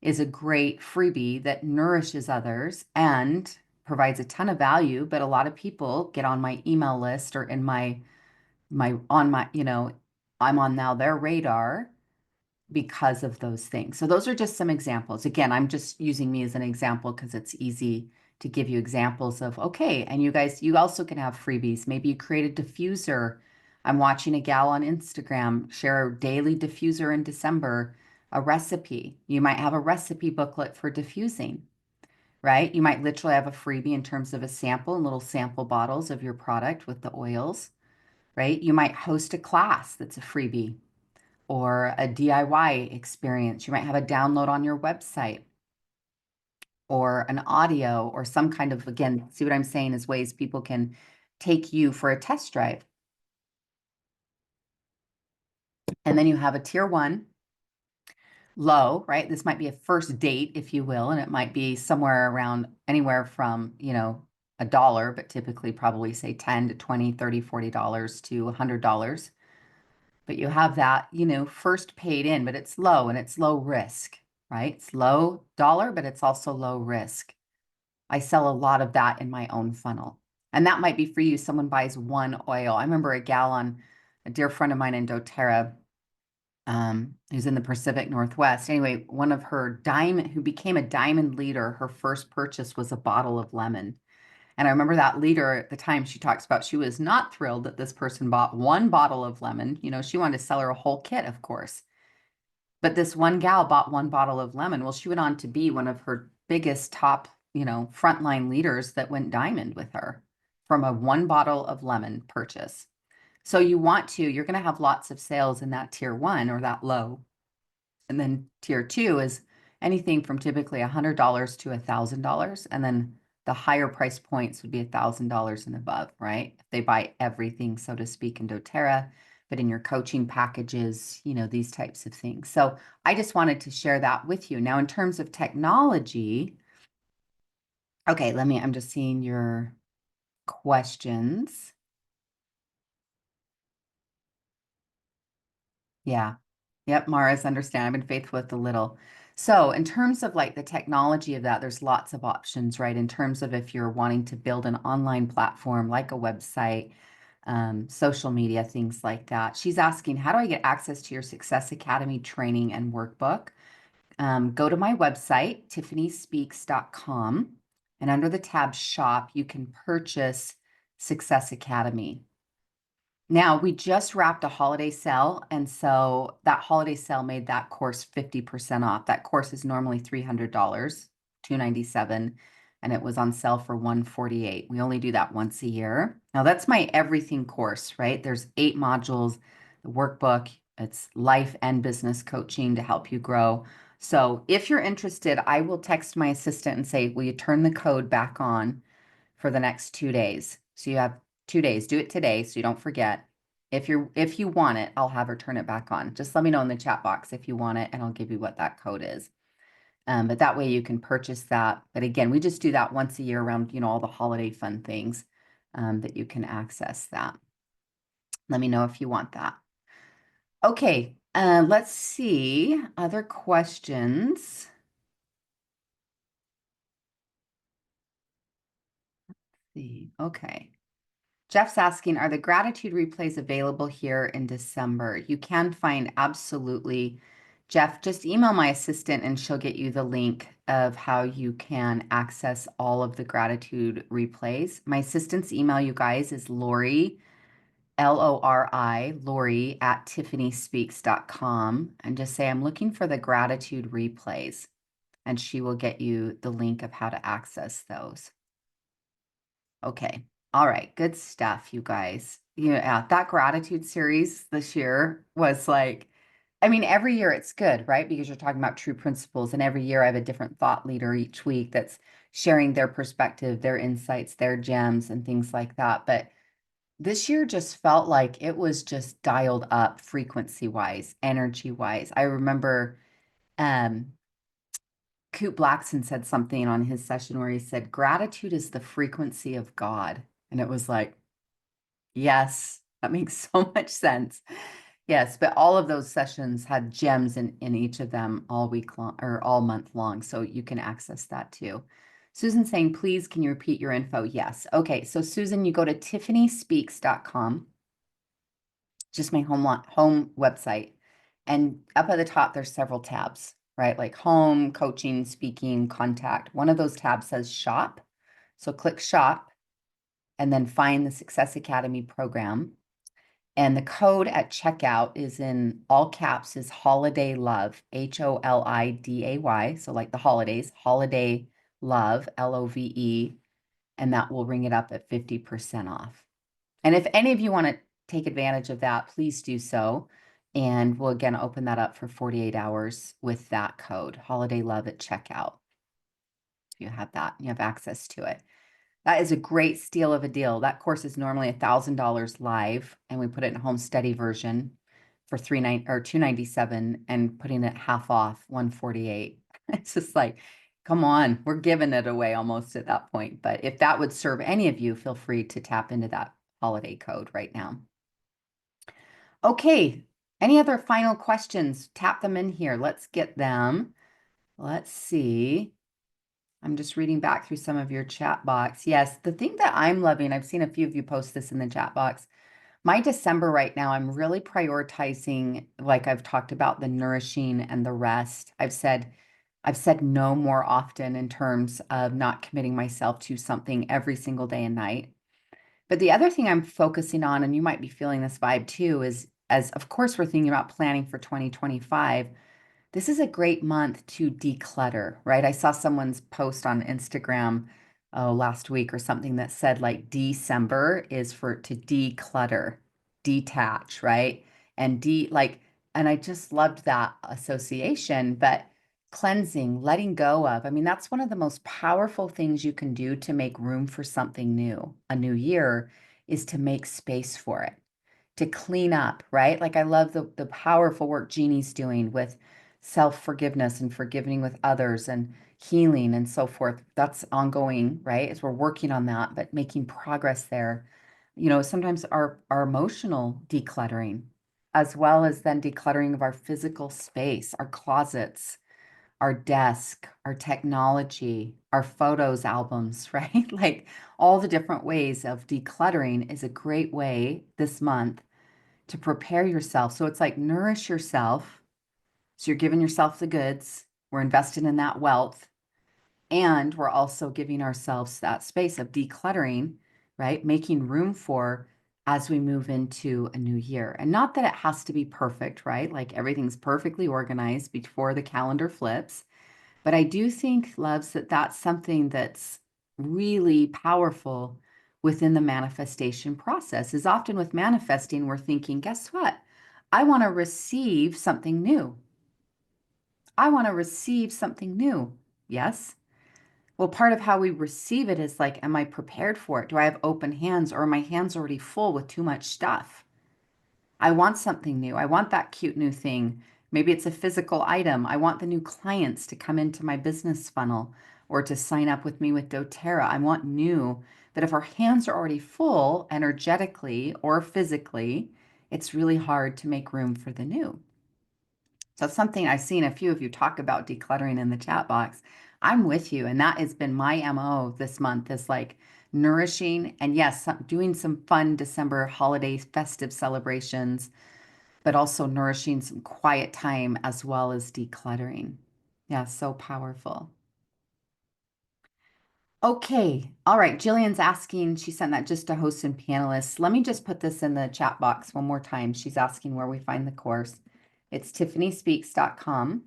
is a great freebie that nourishes others and provides a ton of value. But a lot of people get on my email list or in I'm on now their radar because of those things. So those are just some examples. Again, I'm just using me as an example because it's easy to give you examples of, okay, and you guys, you also can have freebies. Maybe you create a diffuser. I'm watching a gal on Instagram share a daily diffuser in December, a recipe. You might have a recipe booklet for diffusing, right? You might literally have a freebie in terms of a sample and little sample bottles of your product with the oils, right? You might host a class that's a freebie or a DIY experience. You might have a download on your website or an audio or some kind of, again, see what I'm saying is ways people can take you for a test drive. And then you have a tier 1 low, right? This might be a first date, if you will, and it might be somewhere around anywhere from, $1, but typically probably say 10 to 20, 30, $40 to $100. But you have that, first paid in, but it's low and it's low risk, right? It's low dollar, but it's also low risk. I sell a lot of that in my own funnel. And that might be for you. Someone buys 1 oil. I remember a dear friend of mine in doTERRA, who's in the Pacific Northwest. Anyway, one of her who became a diamond leader, her first purchase was a bottle of lemon. And I remember that leader at the time, she talks about she was not thrilled that this person bought 1 bottle of lemon. She wanted to sell her a whole kit, of course. But this one gal bought 1 bottle of lemon. Well, she went on to be one of her biggest top, frontline leaders that went diamond with her. from a 1 bottle of lemon purchase. So you're going to have lots of sales in that tier 1 or that low. And then tier 2 is anything from typically $100 to $1,000. And then the higher price points would be $1,000 and above, right? If they buy everything, so to speak, in doTERRA, but in your coaching packages, these types of things. So I just wanted to share that with you. Now, in terms of technology, okay, I'm just seeing your questions. Yeah. Yep, Mara's understand. I've been faithful with the little. So in terms of like the technology of that, there's lots of options, right? In terms of if you're wanting to build an online platform like a website, social media, things like that. She's asking, how do I get access to your Success Academy training and workbook? Go to my website, tiffanyspeaks.com, and under the tab shop, you can purchase Success Academy. Now, we just wrapped a holiday sale, and so that holiday sale made that course 50% off. That course is normally $300, $297, and it was on sale for $148. We only do that once a year. Now, that's my everything course, right? There's 8 modules, the workbook, it's life and business coaching to help you grow. So if you're interested, I will text my assistant and say, will you turn the code back on for the next 2 days? So you have 2 days. Do it today so you don't forget. If you want it, I'll have her turn it back on. Just let me know in the chat box if you want it, and I'll give you what that code is. But that way you can purchase that. But again, we just do that once a year around, all the holiday fun things that you can access that. Let me know if you want that. Okay, let's see. Other questions. Let's see. Okay. Jeff's asking, are the gratitude replays available here in December? You can find absolutely. Jeff, just email my assistant and she'll get you the link of how you can access all of the gratitude replays. My assistant's email, you guys, is Lori, Lori, Lori at tiffanyspeaks.com, and just say, I'm looking for the gratitude replays, and she will get you the link of how to access those. Okay. All right. Good stuff, you guys. Yeah, that gratitude series this year was like, every year it's good, right? Because you're talking about true principles. And every year I have a different thought leader each week that's sharing their perspective, their insights, their gems, and things like that. But this year just felt like it was just dialed up frequency wise, energy wise. I remember Coop Blackson said something on his session where he said, gratitude is the frequency of God. And it was like, yes, that makes so much sense. Yes, but all of those sessions had gems in each of them all week long or all month long. So you can access that too. Susan saying, please, can you repeat your info? Yes. Okay. So Susan, you go to tiffanyspeaks.com, just my home website. And up at the top, there's several tabs, right? Like home, coaching, speaking, contact. One of those tabs says shop. So click shop and then find the Success Academy program. And the code at checkout is in all caps is Holiday Love, HOLIDAY. So like the holidays, Holiday Love, LOVE, and that will ring it up at 50% off. And if any of you want to take advantage of that, please do so. And we'll again open that up for 48 hours with that code, Holiday Love at checkout. You have that, you have access to it. That is a great steal of a deal. That course is normally $1,000 live, and we put it in a home study version for $297, and putting it half off, $148. It's just like, come on, we're giving it away almost at that point. But if that would serve any of you, feel free to tap into that holiday code right now. Okay, any other final questions? Tap them in here. Let's get them. Let's see. I'm just reading back through some of your chat box. Yes, the thing that I'm loving, I've seen a few of you post this in the chat box. My December right now, I'm really prioritizing, like I've talked about, the nourishing and the rest. I've said no more often in terms of not committing myself to something every single day and night. But the other thing I'm focusing on, and you might be feeling this vibe too, is as of course we're thinking about planning for 2025, this is a great month to declutter, right? I saw someone's post on Instagram last week or something that said like December is for to declutter, detach, right? And and I just loved that association, but cleansing, letting go of, I mean, that's one of the most powerful things you can do to make room for something new. A new year is to make space for it, to clean up, right? Like I love the powerful work Jeannie's doing with self-forgiveness and forgiving with others and healing and so forth. That's ongoing, right? As we're working on that, but making progress there. You know, sometimes our emotional decluttering, as well as then decluttering of our physical space, our closets, our desk, our technology, our photos albums, right? Like all the different ways of decluttering is a great way this month to prepare yourself. So it's like nourish yourself. So you're giving yourself the goods. We're invested in that wealth. And we're also giving ourselves that space of decluttering, right? Making room for as we move into a new year. And not that it has to be perfect, right? Like everything's perfectly organized before the calendar flips. But I do think, loves, that that's something that's really powerful within the manifestation process. Is often with manifesting, we're thinking, guess what? I want to receive something new. I want to receive something new. Yes. Well, part of how we receive it is like, am I prepared for it? Do I have open hands, or are my hands already full with too much stuff? I want something new. I want that cute new thing. Maybe it's a physical item. I want the new clients to come into my business funnel or to sign up with me with doTERRA. I want new. But if our hands are already full energetically or physically, it's really hard to make room for the new. So it's something I've seen a few of you talk about decluttering in the chat box. I'm with you. And that has been my MO this month, is like nourishing, and yes, doing some fun December holiday festive celebrations, but also nourishing some quiet time as well as decluttering. Yeah, so powerful. Okay. All right. Jillian's asking, she sent that just to hosts and panelists. Let me just put this in the chat box one more time. She's asking where we find the course. It's tiffanyspeaks.com.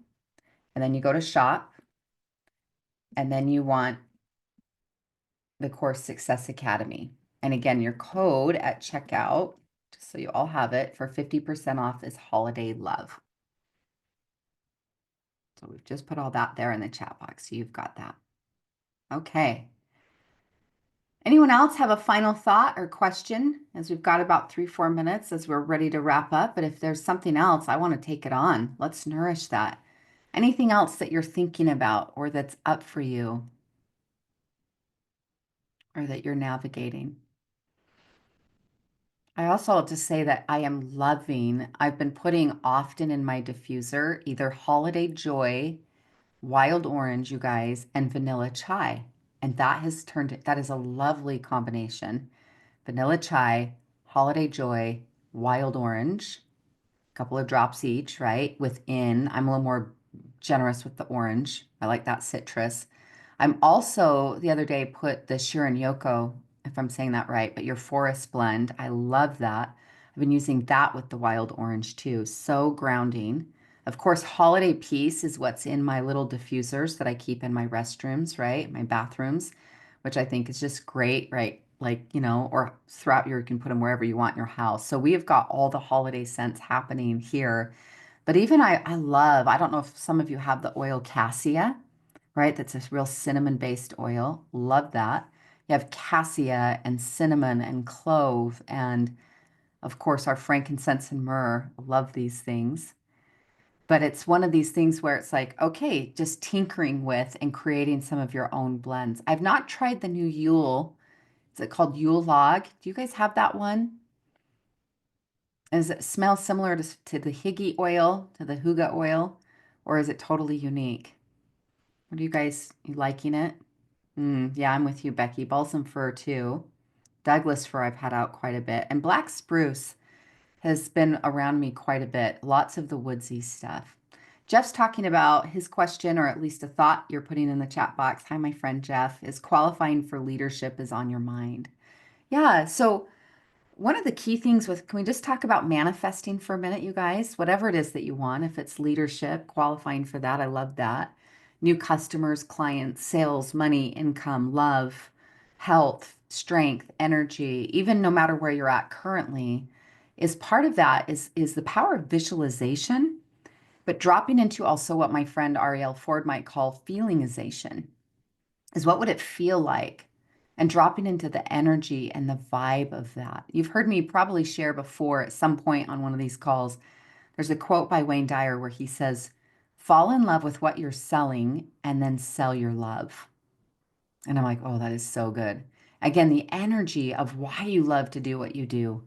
And then you go to shop. And then you want the course Success Academy. And again, your code at checkout, just so you all have it, for 50% off is Holiday Love. So we've just put all that there in the chat box. So you've got that. Okay. Anyone else have a final thought or question, as we've got about 3-4 minutes as we're ready to wrap up? But if there's something else, I want to take it on. Let's nourish that. Anything else that you're thinking about or that's up for you or that you're navigating? I also want to say that I am loving, I've been putting often in my diffuser either Holiday Joy, Wild Orange, you guys, and Vanilla Chai. And that is a lovely combination. Vanilla Chai, Holiday Joy, Wild Orange, a couple of drops each, right? Within, I'm a little more generous with the orange. I like that citrus. I'm also, the other day, put the Shirin Yoko, if I'm saying that right, but your forest blend. I love that. I've been using that with the wild orange too. So grounding. Of course, Holiday Peace is what's in my little diffusers that I keep in my restrooms, right? My bathrooms, which I think is just great, right? Like, you know, or throughout you can put them wherever you want in your house. So we have got all the holiday scents happening here. But even I love, I don't know if some of you have the oil cassia, right? That's a real cinnamon-based oil. Love that. You have cassia and cinnamon and clove and, of course, our frankincense and myrrh. Love these things. But it's one of these things where it's like, okay, just tinkering with and creating some of your own blends. I've not tried the new Yule. Is it called Yule Log? Do you guys have that one? Does it smell similar to the Higgy oil, to the Huga oil, or is it totally unique? What are you liking it? Yeah, I'm with you, Becky. Balsam fir too. Douglas fir I've had out quite a bit. And black spruce has been around me quite a bit. Lots of the woodsy stuff. Jeff's talking about his question, or at least a thought you're putting in the chat box. Hi, my friend Jeff. Is qualifying for leadership is on your mind? Yeah, so one of the key things can we just talk about manifesting for a minute, you guys? Whatever it is that you want, if it's leadership, qualifying for that, I love that. New customers, clients, sales, money, income, love, health, strength, energy, even no matter where you're at currently, is part of that is the power of visualization, but dropping into also what my friend Ariel Ford might call feelingization, is what would it feel like? And dropping into the energy and the vibe of that. You've heard me probably share before at some point on one of these calls. There's a quote by Wayne Dyer where he says, fall in love with what you're selling and then sell your love. And I'm like, oh, that is so good. Again, the energy of why you love to do what you do.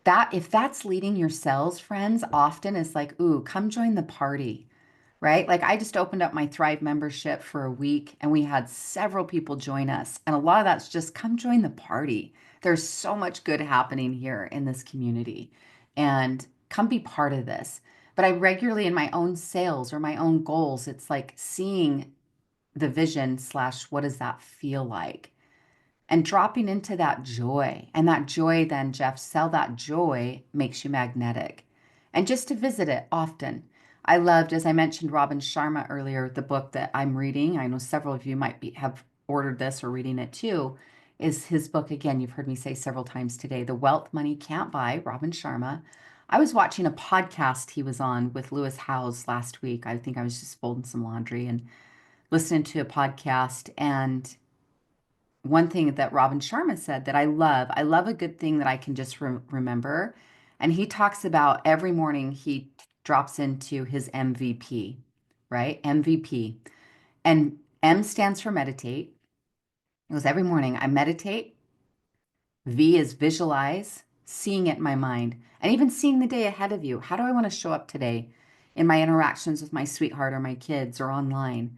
That if that's leading your sales, friends, often is like, ooh, come join the party, right? Like I just opened up my Thrive membership for a week and we had several people join us. And a lot of that's just come join the party. There's so much good happening here in this community and come be part of this. But I regularly in my own sales or my own goals, it's like seeing the vision slash what does that feel like? And dropping into that joy. And that joy, then, Jeff, sell that joy makes you magnetic. And just to visit it often. I loved, as I mentioned, Robin Sharma earlier, the book that I'm reading. I know several of you might have ordered this or reading it too. Is his book, again, you've heard me say several times today, The Wealth Money Can't Buy, Robin Sharma. I was watching a podcast he was on with Lewis Howes last week. I think I was just folding some laundry and listening to a podcast, and one thing that Robin Sharma said that I love a good thing that I can just remember. And he talks about every morning he drops into his MVP, right? MVP. And M stands for meditate. It goes every morning I meditate. V is visualize, seeing it in my mind, and even seeing the day ahead of you. How do I want to show up today in my interactions with my sweetheart or my kids or online?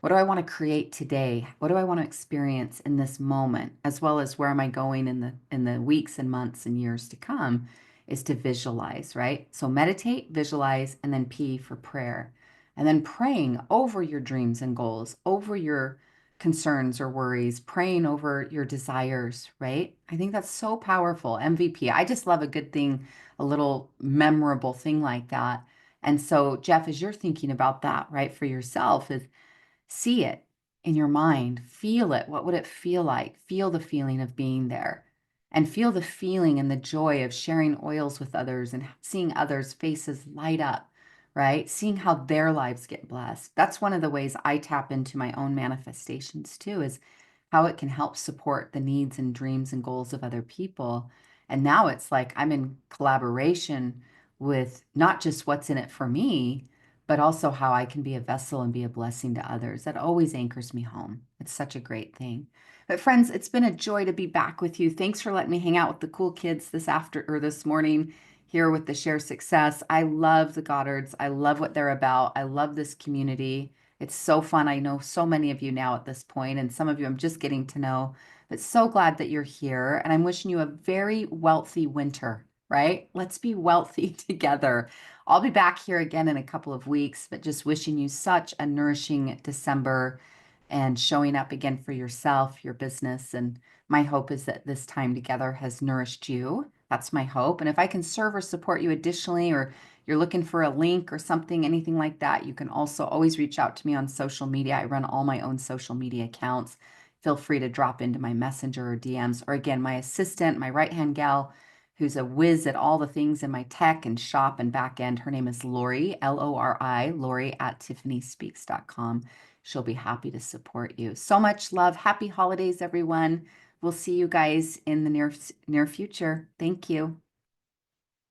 What do I want to create today? What do I want to experience in this moment, as well as where am I going in the weeks and months and years to come, is to visualize, right? So meditate, visualize, and then P for prayer. And then praying over your dreams and goals, over your concerns or worries, praying over your desires, right? I think that's so powerful. MVP. I just love a good thing, a little memorable thing like that. And so, Jeff, as you're thinking about that, right, for yourself, is see it in your mind, feel it. What would it feel like? Feel the feeling of being there and feel the feeling and the joy of sharing oils with others and seeing others' faces light up, right? Seeing how their lives get blessed. That's one of the ways I tap into my own manifestations too, is how it can help support the needs and dreams and goals of other people. And now it's like I'm in collaboration with not just what's in it for me, but also how I can be a vessel and be a blessing to others. That always anchors me home. It's such a great thing. But friends, it's been a joy to be back with you. Thanks for letting me hang out with the cool kids this morning here with the Share Success. I love the Goddards. I love what they're about. I love this community. It's so fun. I know so many of you now at this point, and some of you I'm just getting to know. But so glad that you're here. And I'm wishing you a very wealthy winter, right? Let's be wealthy together. I'll be back here again in a couple of weeks, but just wishing you such a nourishing December and showing up again for yourself, your business. And my hope is that this time together has nourished you. That's my hope. And if I can serve or support you additionally, or you're looking for a link or something, anything like that, you can also always reach out to me on social media. I run all my own social media accounts. Feel free to drop into my messenger or DMs, or again, my assistant, my right-hand gal, who's a whiz at all the things in my tech and shop and back end. Her name is Lori, Lori, Lori at tiffanyspeaks.com. She'll be happy to support you. So much love. Happy holidays, everyone. We'll see you guys in the near future. Thank you.